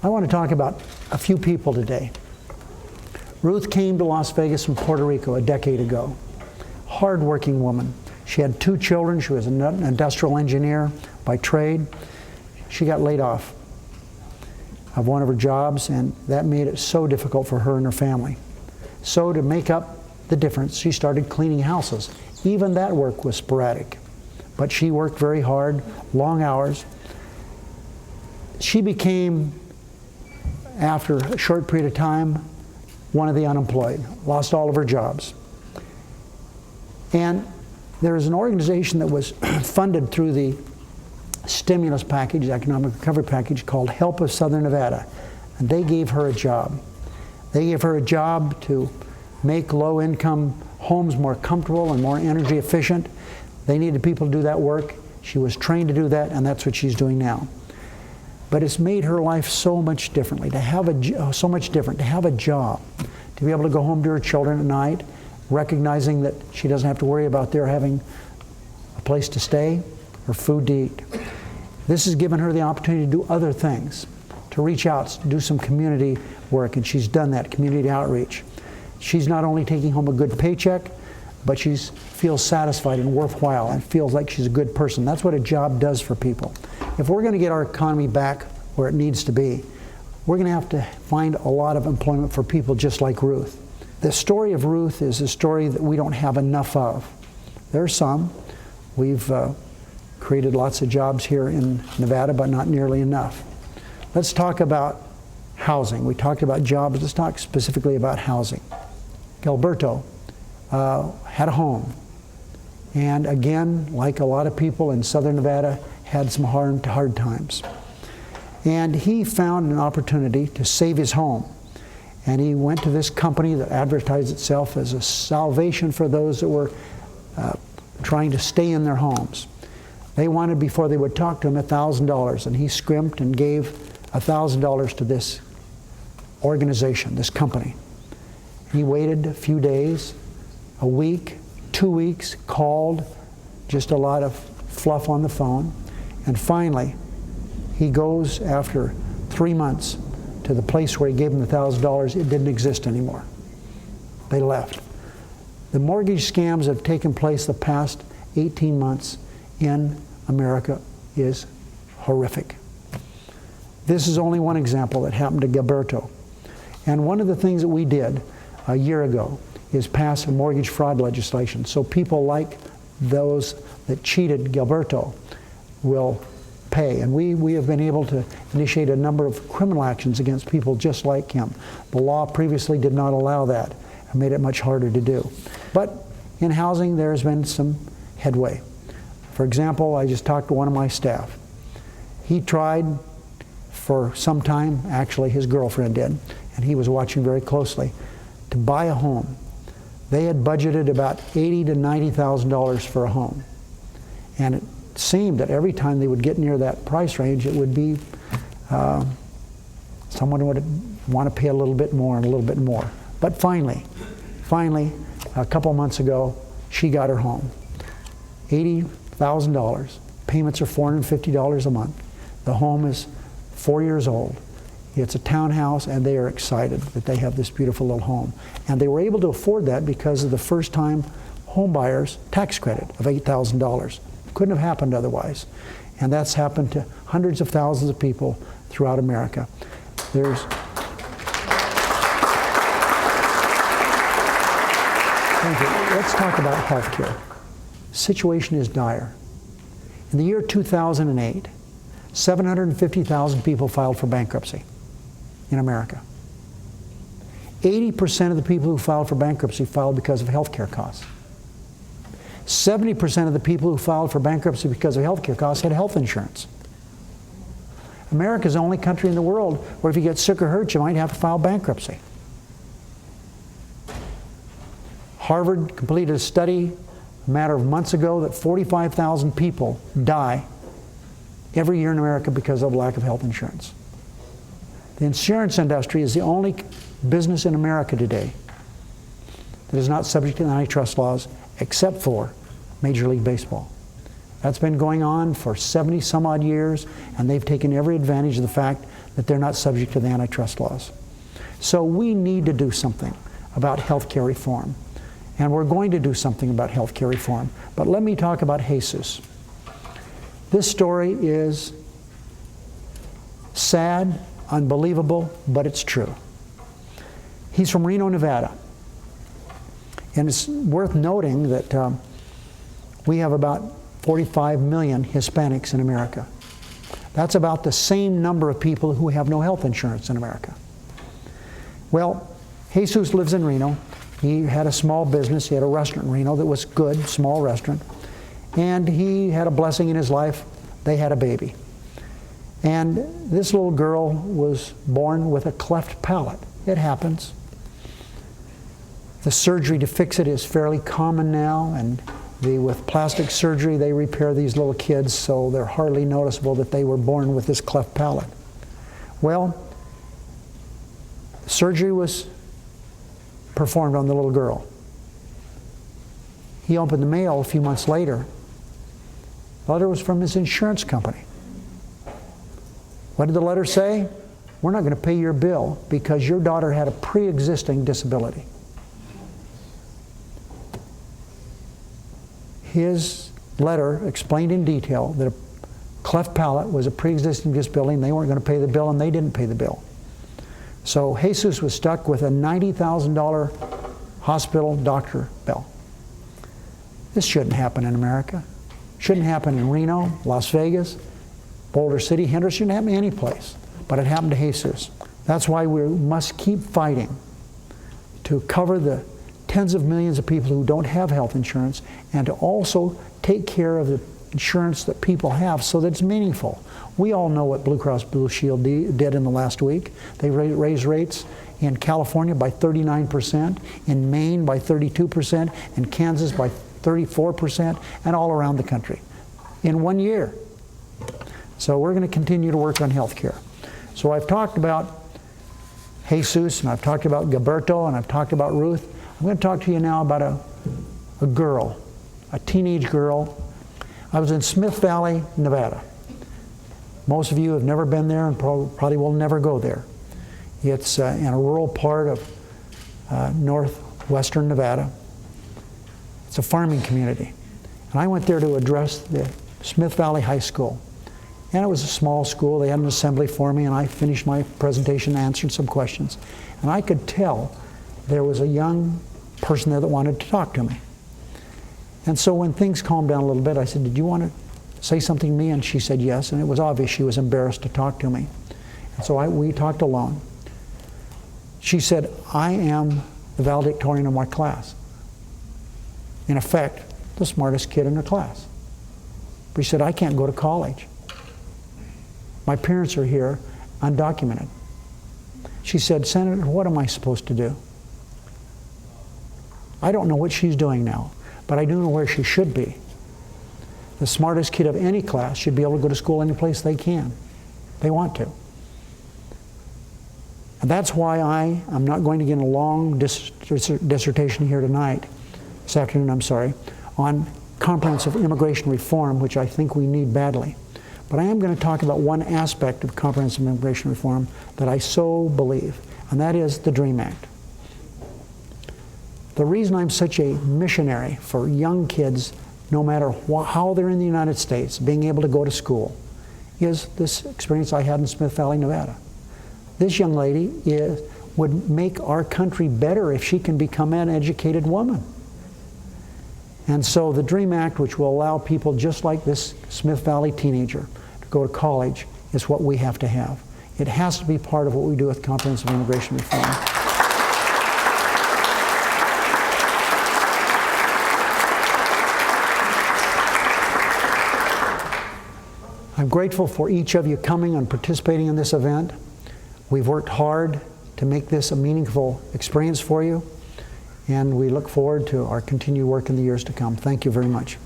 I want to talk about a few people today. Ruth came to Las Vegas from Puerto Rico a decade ago. Hard-working woman. She had 2 children. She was an industrial engineer by trade. She got laid off of one of her jobs, and that made it so difficult for her and her family. So to make up the difference, she started cleaning houses. Even that work was sporadic, but she worked very hard, long hours. She became, after a short period of time, one of the unemployed, lost all of her jobs. And there is an organization that was funded through the stimulus package, economic recovery package, called Help of Southern Nevada. And they gave her a job. They gave her a job to make low-income homes more comfortable and more energy efficient. They needed people to do that work. She was trained to do that, and that's what she's doing now. But it's made her life so much differently, to have a job, to be able to go home to her children at night, recognizing that she doesn't have to worry about their having a place to stay or food to eat. This has given her the opportunity to do other things, to reach out, to do some community work, and she's done that, community outreach. She's not only taking home a good paycheck, but she feels satisfied and worthwhile and feels like she's a good person. That's what a job does for people. If we're going to get our economy back where it needs to be, we're going to have to find a lot of employment for people just like Ruth. The story of Ruth is a story that we don't have enough of. There are some. We've created lots of jobs here in Nevada, but not nearly enough. Let's talk about housing. We talked about jobs. Let's talk specifically about housing. Gilberto had a home, and again, like a lot of people in Southern Nevada, had some hard times. And he found an opportunity to save his home. And he went to this company that advertised itself as a salvation for those that were trying to stay in their homes. They wanted, before they would talk to him, $1,000, and he scrimped and gave $1,000 to this organization, this company. He waited a few days, a week, 2 weeks, called, just a lot of fluff on the phone, and finally he goes, after 3 months, to the place where he gave him the $1,000. It didn't exist anymore. They left. The mortgage scams that have taken place the past 18 months in America is horrific. This is only one example that happened to Gilberto. And one of the things that we did a year ago is pass a mortgage fraud legislation, so people like those that cheated Gilberto will pay. And we have been able to initiate a number of criminal actions against people just like him. The law previously did not allow that and made it much harder to do. But in housing, there's been some headway. For example, I just talked to one of my staff. He tried for some time, actually his girlfriend did, and he was watching very closely, to buy a home. They had budgeted about $80,000 to $90,000 for a home. And it seemed that every time they would get near that price range, it would be someone would want to pay a little bit more and a little bit more. But finally, a couple months ago, she got her home. $80,000. Payments are $450 a month. The home is 4 years old. It's a townhouse, and they are excited that they have this beautiful little home. And they were able to afford that because of the first-time home buyers tax credit of $8,000. Couldn't have happened otherwise. And that's happened to hundreds of thousands of people throughout America. There's Thank you. Let's talk about health care. The situation is dire. In the year 2008, 750,000 people filed for bankruptcy in America. 80% of the people who filed for bankruptcy filed because of health care costs. 70% of the people who filed for bankruptcy because of health care costs had health insurance. America is the only country in the world where if you get sick or hurt, you might have to file bankruptcy. Harvard completed a study a matter of months ago that 45,000 people die every year in America because of lack of health insurance. The insurance industry is the only business in America today that is not subject to antitrust laws except for Major League Baseball. That's been going on for 70 some odd years, and they've taken every advantage of the fact that they're not subject to the antitrust laws. So we need to do something about health care reform. And we're going to do something about health care reform. But let me talk about Jesus. This story is sad, unbelievable, but it's true. He's from Reno, Nevada. And it's worth noting that we have about 45 million Hispanics in America. That's about the same number of people who have no health insurance in America. Well, Jesus lives in Reno. He had a small business. He had a restaurant in Reno that was good, small restaurant. And he had a blessing in his life. They had a baby. And this little girl was born with a cleft palate. It happens. The surgery to fix it is fairly common now, and with plastic surgery they repair these little kids so they're hardly noticeable that they were born with this cleft palate. Well, surgery was performed on the little girl. He opened the mail a few months later. The letter was from his insurance company. What did the letter say? We're not going to pay your bill because your daughter had a pre-existing disability. His letter explained in detail that a cleft palate was a pre-existing disability and they weren't going to pay the bill, and they didn't pay the bill. So Jesus was stuck with a $90,000 hospital doctor bill. This shouldn't happen in America. Shouldn't happen in Reno, Las Vegas, Boulder City, Henderson. Shouldn't happen any place. But it happened to Jesus. That's why we must keep fighting to cover the tens of millions of people who don't have health insurance, and to also take care of the insurance that people have so that it's meaningful. We all know what Blue Cross Blue Shield did in the last week. They raised rates in California by 39%, in Maine by 32%, in Kansas by 34%, and all around the country in 1 year. So we're going to continue to work on health care. So I've talked about Jesus, and I've talked about Gilberto, and I've talked about Ruth. I'm going to talk to you now about a girl, a teenage girl. I was in Smith Valley, Nevada. Most of you have never been there and probably will never go there. It's in a rural part of northwestern Nevada. It's a farming community. And I went there to address the Smith Valley High School. And it was a small school. They had an assembly for me, and I finished my presentation and answered some questions. And I could tell there was a young person there that wanted to talk to me. And so when things calmed down a little bit, I said, "Did you want to say something to me?" And she said yes, and it was obvious she was embarrassed to talk to me. And so we talked alone. She said, "I am the valedictorian of my class. In effect, the smartest kid in her class." But she said, "I can't go to college. My parents are here, undocumented." She said, "Senator, what am I supposed to do?" I don't know what she's doing now, but I do know where she should be. The smartest kid of any class should be able to go to school any place they can. They want to. And that's why I'm not going to get in a long dissertation here tonight, this afternoon, I'm sorry, on comprehensive immigration reform, which I think we need badly. But I am going to talk about one aspect of comprehensive immigration reform that I so believe, and that is the DREAM Act. The reason I'm such a missionary for young kids, no matter how they're in the United States, being able to go to school, is this experience I had in Smith Valley, Nevada. This young lady would make our country better if she can become an educated woman. And so the DREAM Act, which will allow people just like this Smith Valley teenager to go to college, is what we have to have. It has to be part of what we do with comprehensive immigration reform. I'm grateful for each of you coming and participating in this event. We've worked hard to make this a meaningful experience for you, and we look forward to our continued work in the years to come. Thank you very much.